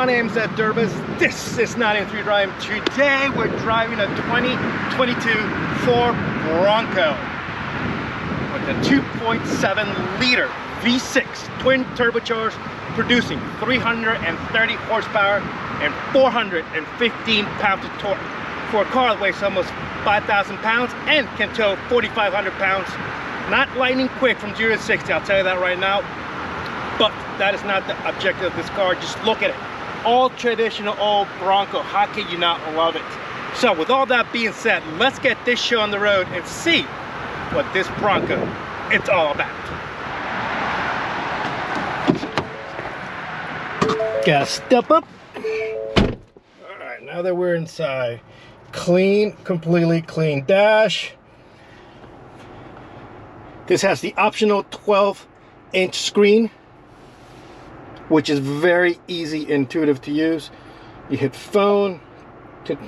name's Ed Durbis. This is 983 Drive. Today we're driving a 2022 Ford Bronco with a 2.7 liter V6 twin turbocharged, producing 330 horsepower and 415 pounds of torque for a car that weighs almost 5,000 pounds and can tow 4,500 pounds. Not lightning quick from 0 to 60, I'll tell you that right now. But that is not the objective of this car. Just look at it. All traditional old Bronco. How can you not love it? So with all that being said, let's get this show on the road and see what this Bronco it's all about. Gotta step up. All right, now that we're inside, clean, completely clean dash. This has the optional 12-inch screen, which is very easy, intuitive to use. You hit phone, to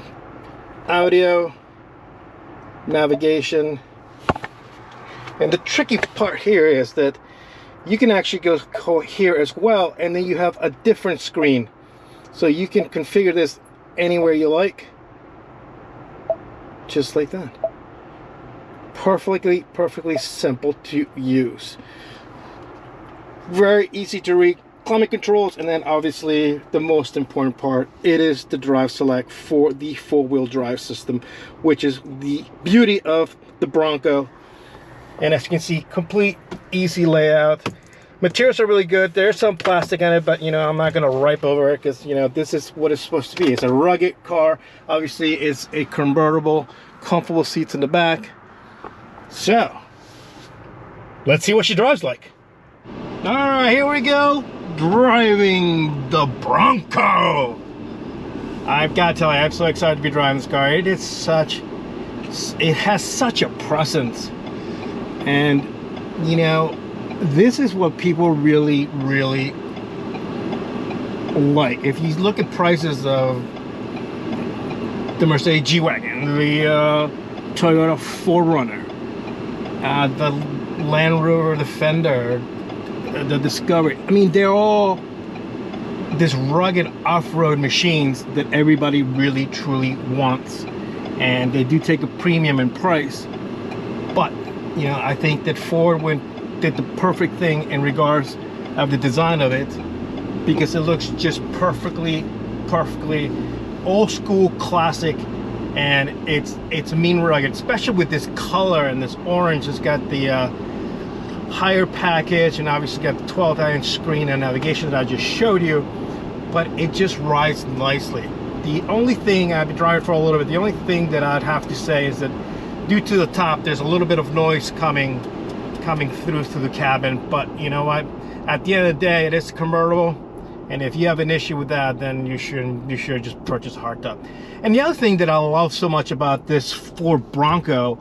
audio, navigation. And the tricky part here is that you can actually go here as well, and then you have a different screen. So you can configure this anywhere you like, just like that. Perfectly simple to use. Very easy to read. Climate controls, and then obviously the most important part, it is the drive select for the four-wheel drive system, which is the beauty of the Bronco. And as you can see, complete easy layout. Materials are really good. There's some plastic on it, but you know, I'm not gonna ripe over it because you know, this is what it's supposed to be. It's a rugged car. Obviously it's a convertible, comfortable seats in the back. So let's see what she drives like. All right, here we go. Driving the Bronco. I've got to tell you, I'm so excited to be driving this car. It has such a presence, and you know, this is what people really like. If you look at prices of the Mercedes G-Wagon, the Toyota 4Runner, the Land Rover Defender, the Discovery, I mean, they're all this rugged off-road machines that everybody really truly wants, and they do take a premium in price. But you know, I think that Ford did the perfect thing in regards of the design of it, because it looks just perfectly old school, classic, and it's mean rugged, especially with this color and this orange. It's got the higher package, and obviously got the 12-inch screen and navigation that I just showed you, but it just rides nicely. The only thing, I've been driving for a little bit, the only thing that I'd have to say is that due to the top, there's a little bit of noise coming through to the cabin. But you know what, at the end of the day, it is convertible, and if you have an issue with that, then you should just purchase a hardtop. And the other thing that I love so much about this Ford Bronco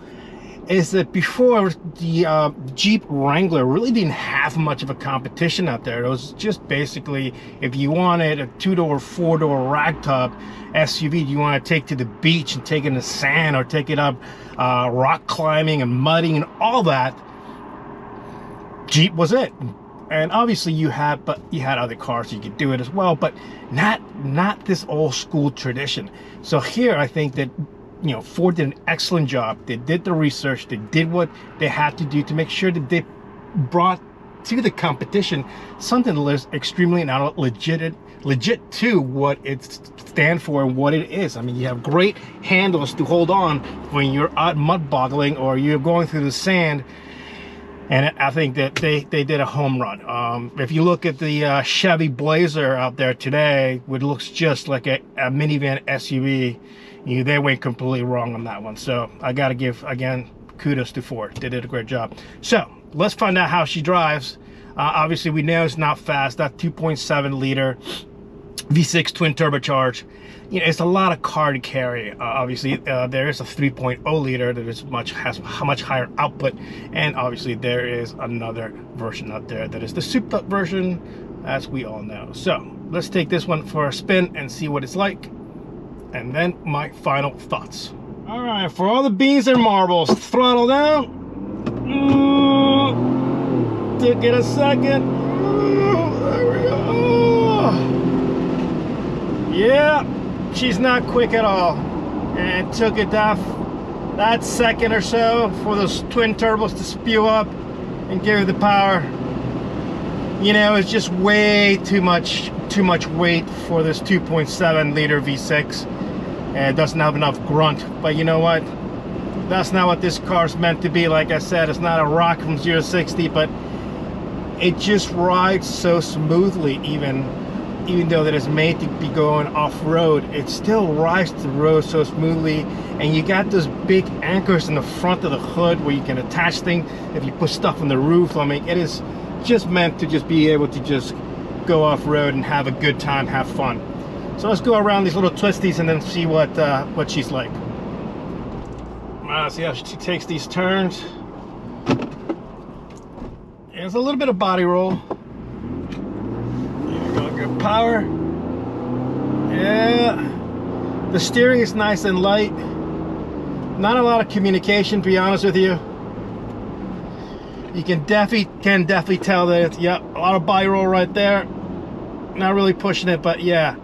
is that before, the Jeep Wrangler really didn't have much of a competition out there. It was just basically, if you wanted a 2-door, 4-door ragtop SUV you want to take to the beach and take it in the sand, or take it up rock climbing and mudding and all that, Jeep was it. And obviously you had other cars so you could do it as well, but not this old school tradition. So here I think that, you know, Ford did an excellent job. They did the research, they did what they had to do to make sure that they brought to the competition something that is extremely legit to what it stands for and what it is. I mean, you have great handles to hold on when you're out mud boggling or you're going through the sand. And I think that they did a home run. If you look at the Chevy Blazer out there today, which looks just like a minivan SUV, they went completely wrong on that one. So I gotta give, again, kudos to Ford. They did a great job. So let's find out how she drives. Obviously we know it's not fast. That 2.7 liter V6 twin turbocharged, you know, it's a lot of car to carry. Obviously there is a 3.0 liter that is has much higher output, and obviously there is another version out there that is the souped up version, as we all know. So let's take this one for a spin and see what it's like, and then my final thoughts. All right, for all the beans and marbles, throttle down. Take it a second. There we go. Yeah, she's not quick at all. And it took it that second or so for those twin turbos to spew up and give it the power. You know, it's just way too much weight for this 2.7 liter V6, and it doesn't have enough grunt. But you know what? That's not what this car's meant to be. Like I said, it's not a rock from 0 to 60, but it just rides so smoothly. Even though that it's made to be going off-road, it still rides the road so smoothly. And you got those big anchors in the front of the hood where you can attach things if you put stuff on the roof. I mean, it is just meant to just be able to just go off-road and have a good time, have fun. So let's go around these little twisties and then see what she's like. See how she takes these turns. There's a little bit of body roll. Good power. Yeah, the steering is nice and light. Not a lot of communication, to be honest with you. You can definitely tell that it's, yeah, a lot of body roll right there. Not really pushing it, but yeah,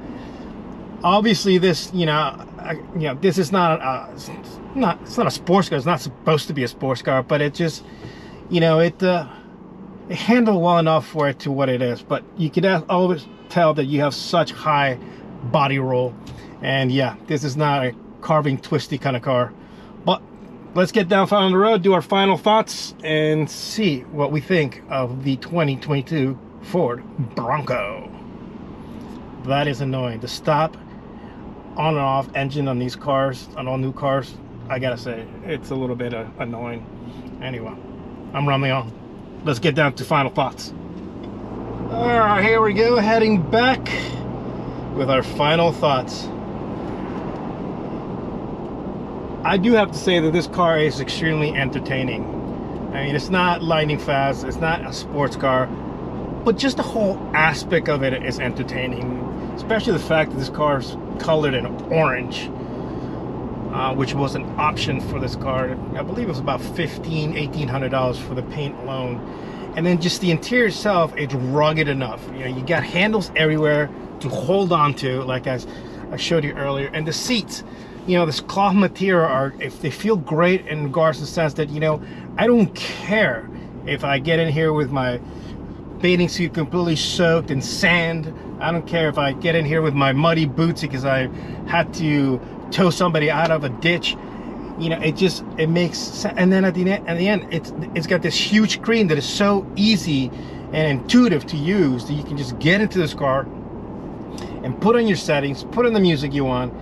obviously this, this is not it's not a sports car. It's not supposed to be a sports car, but it just, it handled well enough for it to what it is. But you can always tell that you have such high body roll, and yeah, this is not a carving twisty kind of car. But let's get down on the road, do our final thoughts, and see what we think of the 2022 Ford Bronco. That is annoying. The stop on and off engine on these cars, on all new cars, I gotta say, it's a little bit annoying. Anyway, I'm rambling on. Let's get down to final thoughts. All right, here we go, heading back with our final thoughts. I do have to say that this car is extremely entertaining. I mean, it's not lightning fast, it's not a sports car, but just the whole aspect of it is entertaining. Especially the fact that this car is colored in orange, which was an option for this car. I believe it was about $1,800 for the paint alone. And then just the interior itself, it's rugged enough. You got handles everywhere to hold on to, like I showed you earlier. And the seats, this cloth material, if they feel great in regards to the sense that, I don't care if I get in here with my bathing suit completely soaked in sand. I don't care if I get in here with my muddy boots because I had to tow somebody out of a ditch. It makes sense. And then at the end, it's got this huge screen that is so easy and intuitive to use that you can just get into this car and put on your settings, put on the music you want,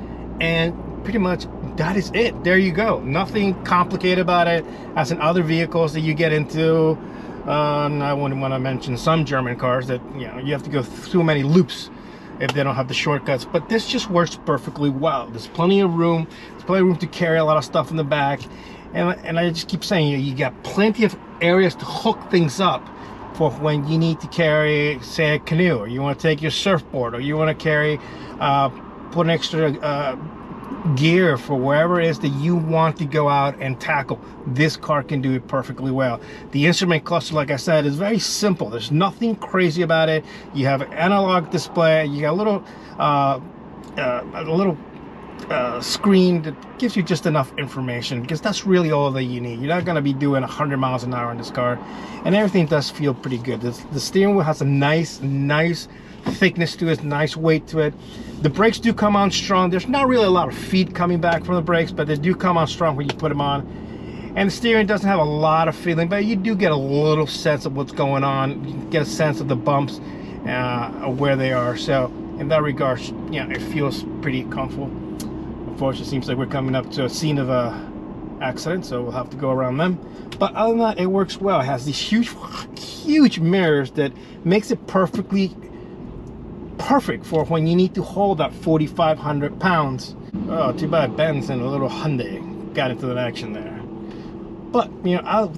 and pretty much that is it. There you go. Nothing complicated about it, as in other vehicles that you get into. I wouldn't want to mention some German cars that you have to go through many loops if they don't have the shortcuts, but this just works perfectly well. There's plenty of room. There's plenty of room to carry a lot of stuff in the back, and I just keep saying, you got plenty of areas to hook things up for when you need to carry, say, a canoe, or you want to take your surfboard, or you want to carry, put an extra gear for wherever it is that you want to go out and tackle. This car can do it perfectly well. The instrument cluster, like I said, is very simple. There's nothing crazy about it. You have an analog display. You got a little screen that gives you just enough information, because that's really all that you need. You're not going to be doing 100 miles an hour in this car, and everything does feel pretty good. The steering wheel has a nice thickness to it, nice weight to it. The brakes do come on strong. There's not really a lot of feed coming back from the brakes, but they do come on strong when you put them on. And the steering doesn't have a lot of feeling, but you do get a little sense of what's going on. You get a sense of the bumps, where they are. So in that regard, it feels pretty comfortable. Unfortunately, it seems like we're coming up to a scene of a accident, so we'll have to go around them. But other than that, it works well. It has these huge mirrors that makes it perfect for when you need to hold that 4,500 pounds. Oh, too bad Benz and a little Hyundai got into the action there. But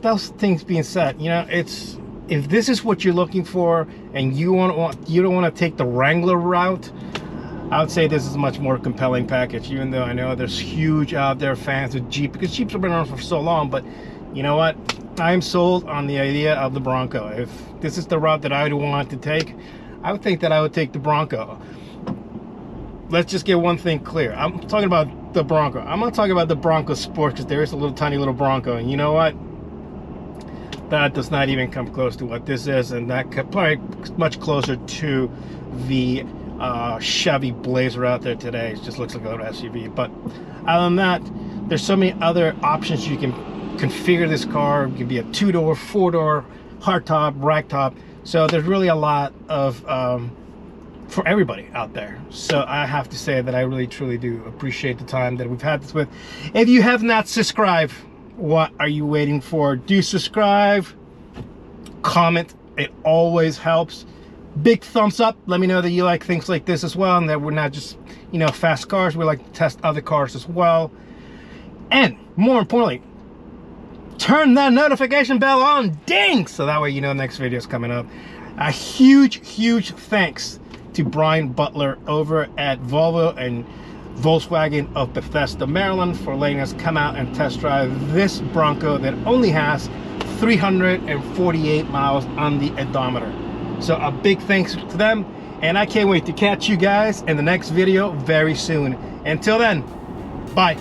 those things being said, it's, if this is what you're looking for and you don't want to take the Wrangler route, I would say this is a much more compelling package. Even though I know there's huge out there fans of Jeep, because Jeeps have been around for so long. But you know what? I'm sold on the idea of the Bronco. If this is the route that I would want to take, I would think that I would take the Bronco. let's just get one thing clear. I'm talking about the Bronco. I'm not talking about the Bronco Sport, because there is a little tiny little Bronco, and you know what? That does not even come close to what this is, and that could probably much closer to the Chevy Blazer out there today. It just looks like a little SUV. But other than that, there's so many other options you can configure this car. It can be a 2-door, 4-door, hardtop, ragtop. So there's really a lot of for everybody out there. So I have to say that I really truly do appreciate the time that we've had this with. If you have not subscribed, what are you waiting for? Do subscribe, comment, it always helps. Big thumbs up, let me know that you like things like this as well, and that we're not just, you know, fast cars. We like to test other cars as well. And more importantly, turn that notification bell on, ding, so that way you know the next video is coming up. A huge thanks to Brian Butler over at Volvo and Volkswagen of Bethesda, Maryland, for letting us come out and test drive this Bronco that only has 348 miles on the odometer. So a big thanks to them, and I can't wait to catch you guys in the next video very soon. Until then, bye.